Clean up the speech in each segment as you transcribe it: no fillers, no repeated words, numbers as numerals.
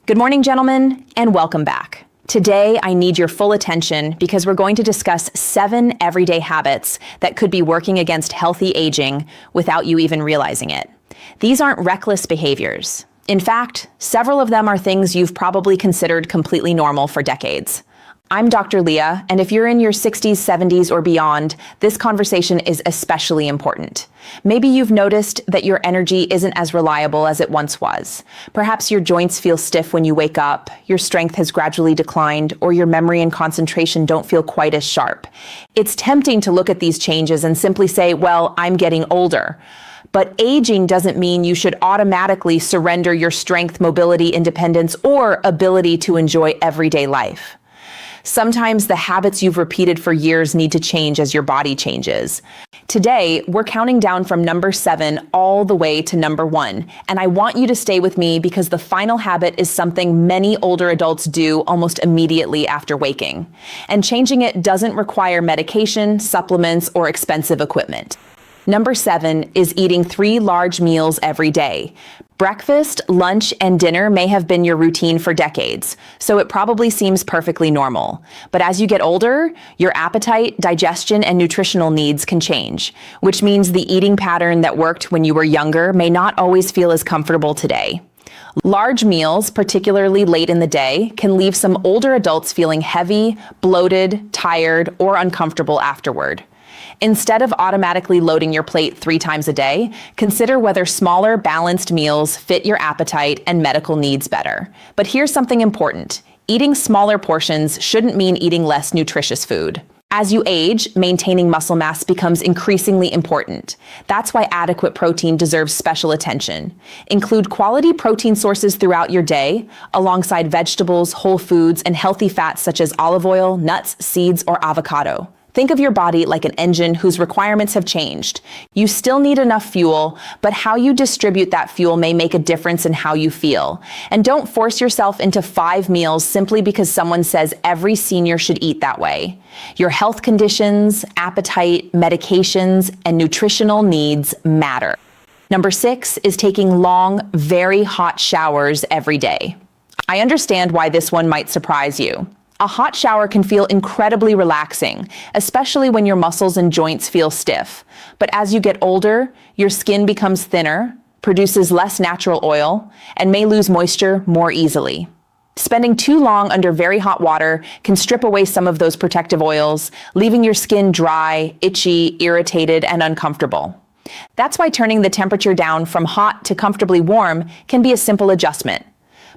Good morning, gentlemen, and welcome back. Today, I need your full attention because we're going to discuss 7 everyday habits that could be working against healthy aging without you even realizing it. These aren't reckless behaviors. In fact, several of them are things you've probably considered completely normal for decades. I'm Dr. Leah, and if you're in your 60s, 70s, or beyond, this conversation is especially important. Maybe you've noticed that your energy isn't as reliable as it once was. Perhaps your joints feel stiff when you wake up, your strength has gradually declined, or your memory and concentration don't feel quite as sharp. It's tempting to look at these changes and simply say, well, I'm getting older. But aging doesn't mean you should automatically surrender your strength, mobility, independence, or ability to enjoy everyday life. Sometimes the habits you've repeated for years need to change as your body changes. Today, we're counting down from number 7 all the way to number 1. And I want you to stay with me because the final habit is something many older adults do almost immediately after waking. And changing it doesn't require medication, supplements, or expensive equipment. Number 7 is eating 3 large meals every day. Breakfast, lunch, and dinner may have been your routine for decades, so it probably seems perfectly normal. But as you get older, your appetite, digestion, and nutritional needs can change, which means the eating pattern that worked when you were younger may not always feel as comfortable today. Large meals, particularly late in the day, can leave some older adults feeling heavy, bloated, tired, or uncomfortable afterward. Instead of automatically loading your plate 3 times a day, consider whether smaller, balanced meals fit your appetite and medical needs better. But here's something important. Eating smaller portions shouldn't mean eating less nutritious food. As you age, maintaining muscle mass becomes increasingly important. That's why adequate protein deserves special attention. Include quality protein sources throughout your day, alongside vegetables, whole foods, and healthy fats such as olive oil, nuts, seeds, or avocado. Think of your body like an engine whose requirements have changed. You still need enough fuel, but how you distribute that fuel may make a difference in how you feel. And don't force yourself into 5 meals simply because someone says every senior should eat that way. Your health conditions, appetite, medications, and nutritional needs matter. Number 6 is taking long, very hot showers every day. I understand why this one might surprise you. A hot shower can feel incredibly relaxing, especially when your muscles and joints feel stiff. But as you get older, your skin becomes thinner, produces less natural oil, and may lose moisture more easily. Spending too long under very hot water can strip away some of those protective oils, leaving your skin dry, itchy, irritated, and uncomfortable. That's why turning the temperature down from hot to comfortably warm can be a simple adjustment.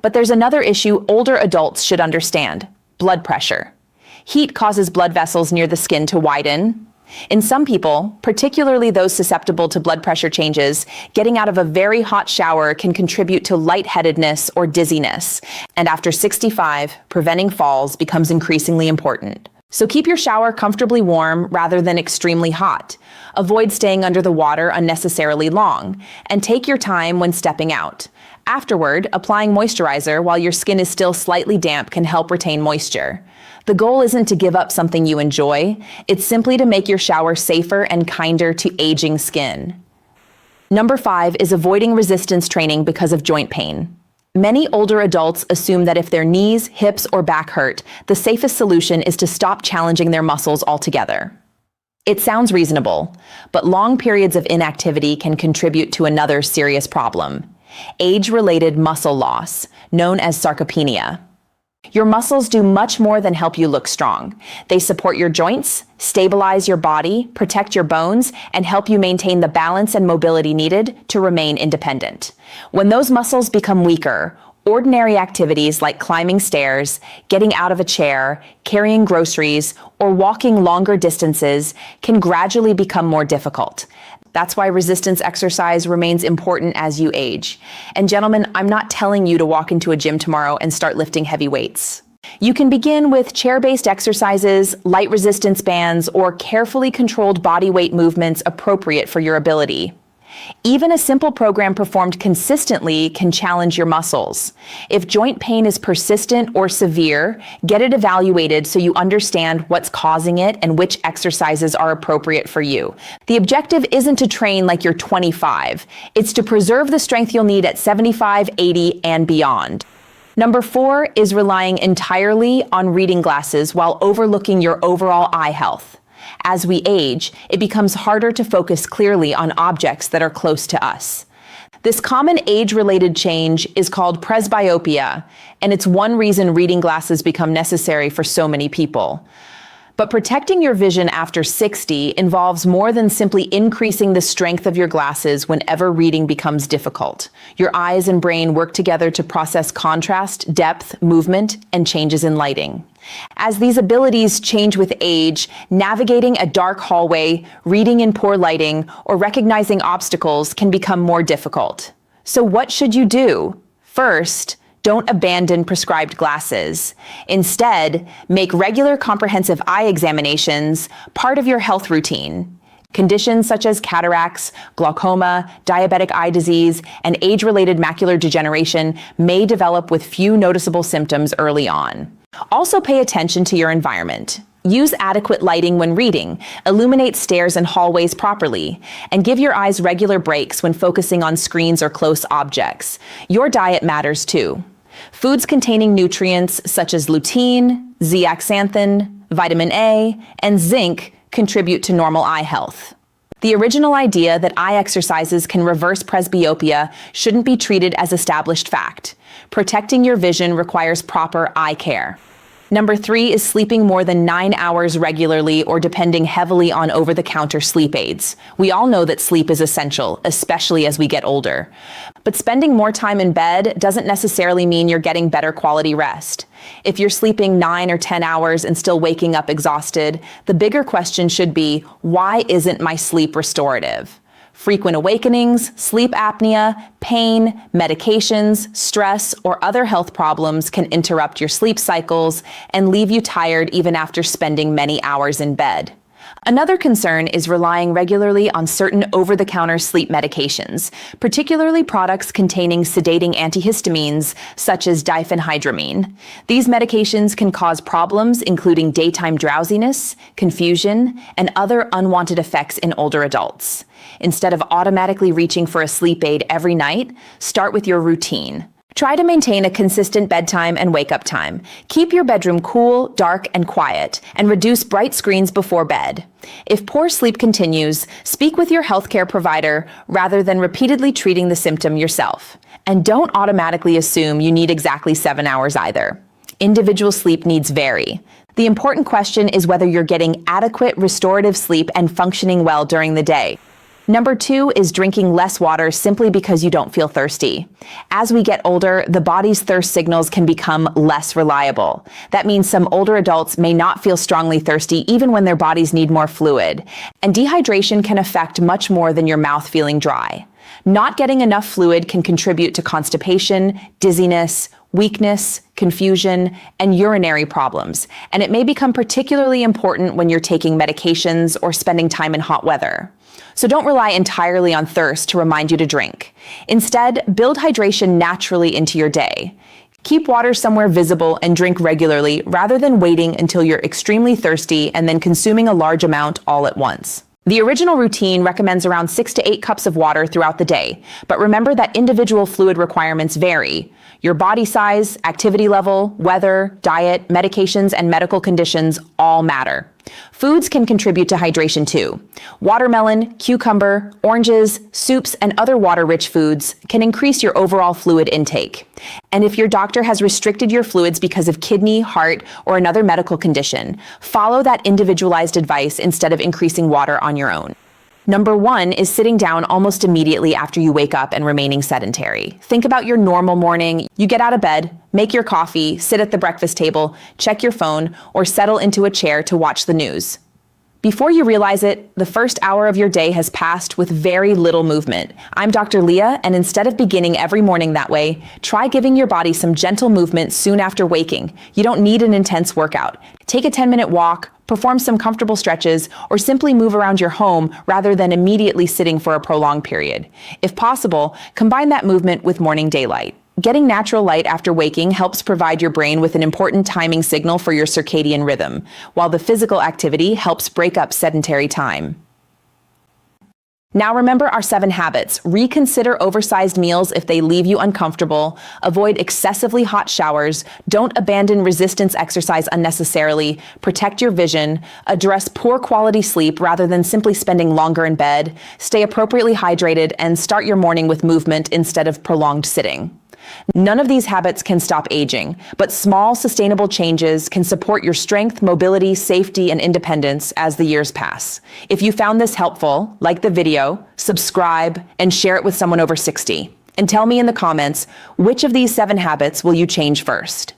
But there's another issue older adults should understand. Blood pressure. Heat causes blood vessels near the skin to widen. In some people, particularly those susceptible to blood pressure changes, getting out of a very hot shower can contribute to lightheadedness or dizziness. And after 65, preventing falls becomes increasingly important. So keep your shower comfortably warm rather than extremely hot. Avoid staying under the water unnecessarily long, and take your time when stepping out. Afterward, applying moisturizer while your skin is still slightly damp can help retain moisture. The goal isn't to give up something you enjoy, it's simply to make your shower safer and kinder to aging skin. Number 5 is avoiding resistance training because of joint pain. Many older adults assume that if their knees, hips, or back hurt, the safest solution is to stop challenging their muscles altogether. It sounds reasonable, but long periods of inactivity can contribute to another serious problem: age-related muscle loss, known as sarcopenia. Your muscles do much more than help you look strong. They support your joints, stabilize your body, protect your bones, and help you maintain the balance and mobility needed to remain independent. When those muscles become weaker, ordinary activities like climbing stairs, getting out of a chair, carrying groceries, or walking longer distances can gradually become more difficult. That's why resistance exercise remains important as you age. And gentlemen, I'm not telling you to walk into a gym tomorrow and start lifting heavy weights. You can begin with chair-based exercises, light resistance bands, or carefully controlled body weight movements appropriate for your ability. Even a simple program performed consistently can challenge your muscles. If joint pain is persistent or severe, get it evaluated so you understand what's causing it and which exercises are appropriate for you. The objective isn't to train like you're 25. It's to preserve the strength you'll need at 75, 80, and beyond. Number 4 is relying entirely on reading glasses while overlooking your overall eye health. As we age, it becomes harder to focus clearly on objects that are close to us. This common age-related change is called presbyopia, and it's one reason reading glasses become necessary for so many people. But protecting your vision after 60 involves more than simply increasing the strength of your glasses whenever reading becomes difficult. Your eyes and brain work together to process contrast, depth, movement, and changes in lighting. As these abilities change with age, navigating a dark hallway, reading in poor lighting, or recognizing obstacles can become more difficult. So what should you do? First, don't abandon prescribed glasses. Instead, make regular comprehensive eye examinations part of your health routine. Conditions such as cataracts, glaucoma, diabetic eye disease, and age-related macular degeneration may develop with few noticeable symptoms early on. Also pay attention to your environment. Use adequate lighting when reading, illuminate stairs and hallways properly, and give your eyes regular breaks when focusing on screens or close objects. Your diet matters too. Foods containing nutrients such as lutein, zeaxanthin, vitamin A, and zinc contribute to normal eye health. The original idea that eye exercises can reverse presbyopia shouldn't be treated as established fact. Protecting your vision requires proper eye care. Number 3 is sleeping more than 9 hours regularly or depending heavily on over-the-counter sleep aids. We all know that sleep is essential, especially as we get older. But spending more time in bed doesn't necessarily mean you're getting better quality rest. If you're sleeping 9 or 10 hours and still waking up exhausted, the bigger question should be, why isn't my sleep restorative? Frequent awakenings, sleep apnea, pain, medications, stress, or other health problems can interrupt your sleep cycles and leave you tired even after spending many hours in bed. Another concern is relying regularly on certain over-the-counter sleep medications, particularly products containing sedating antihistamines such as diphenhydramine. These medications can cause problems including daytime drowsiness, confusion, and other unwanted effects in older adults. Instead of automatically reaching for a sleep aid every night, start with your routine. Try to maintain a consistent bedtime and wake-up time. Keep your bedroom cool, dark, and quiet, and reduce bright screens before bed. If poor sleep continues, speak with your healthcare provider rather than repeatedly treating the symptom yourself. And don't automatically assume you need exactly 7 hours either. Individual sleep needs vary. The important question is whether you're getting adequate restorative sleep and functioning well during the day. Number 2 is drinking less water simply because you don't feel thirsty. As we get older, the body's thirst signals can become less reliable. That means some older adults may not feel strongly thirsty even when their bodies need more fluid. And dehydration can affect much more than your mouth feeling dry. Not getting enough fluid can contribute to constipation, dizziness, weakness, confusion, and urinary problems. And it may become particularly important when you're taking medications or spending time in hot weather. So don't rely entirely on thirst to remind you to drink. Instead, build hydration naturally into your day. Keep water somewhere visible and drink regularly rather than waiting until you're extremely thirsty and then consuming a large amount all at once. The original routine recommends around 6 to 8 cups of water throughout the day, but remember that individual fluid requirements vary. Your body size, activity level, weather, diet, medications, and medical conditions all matter. Foods can contribute to hydration too. Watermelon, cucumber, oranges, soups, and other water-rich foods can increase your overall fluid intake. And if your doctor has restricted your fluids because of kidney, heart, or another medical condition, follow that individualized advice instead of increasing water on your own. Number 1 is sitting down almost immediately after you wake up and remaining sedentary. Think about your normal morning. You get out of bed, make your coffee, sit at the breakfast table, check your phone, or settle into a chair to watch the news. Before you realize it, the first hour of your day has passed with very little movement. I'm Dr. Leah, and instead of beginning every morning that way, try giving your body some gentle movement soon after waking. You don't need an intense workout. Take a 10-minute walk, perform some comfortable stretches, or simply move around your home rather than immediately sitting for a prolonged period. If possible, combine that movement with morning daylight. Getting natural light after waking helps provide your brain with an important timing signal for your circadian rhythm, while the physical activity helps break up sedentary time. Now remember our 7 habits. Reconsider oversized meals if they leave you uncomfortable. Avoid excessively hot showers. Don't abandon resistance exercise unnecessarily. Protect your vision. Address poor quality sleep rather than simply spending longer in bed. Stay appropriately hydrated and start your morning with movement instead of prolonged sitting. None of these habits can stop aging, but small, sustainable changes can support your strength, mobility, safety, and independence as the years pass. If you found this helpful, like the video, subscribe, and share it with someone over 60. And tell me in the comments, which of these 7 habits will you change first?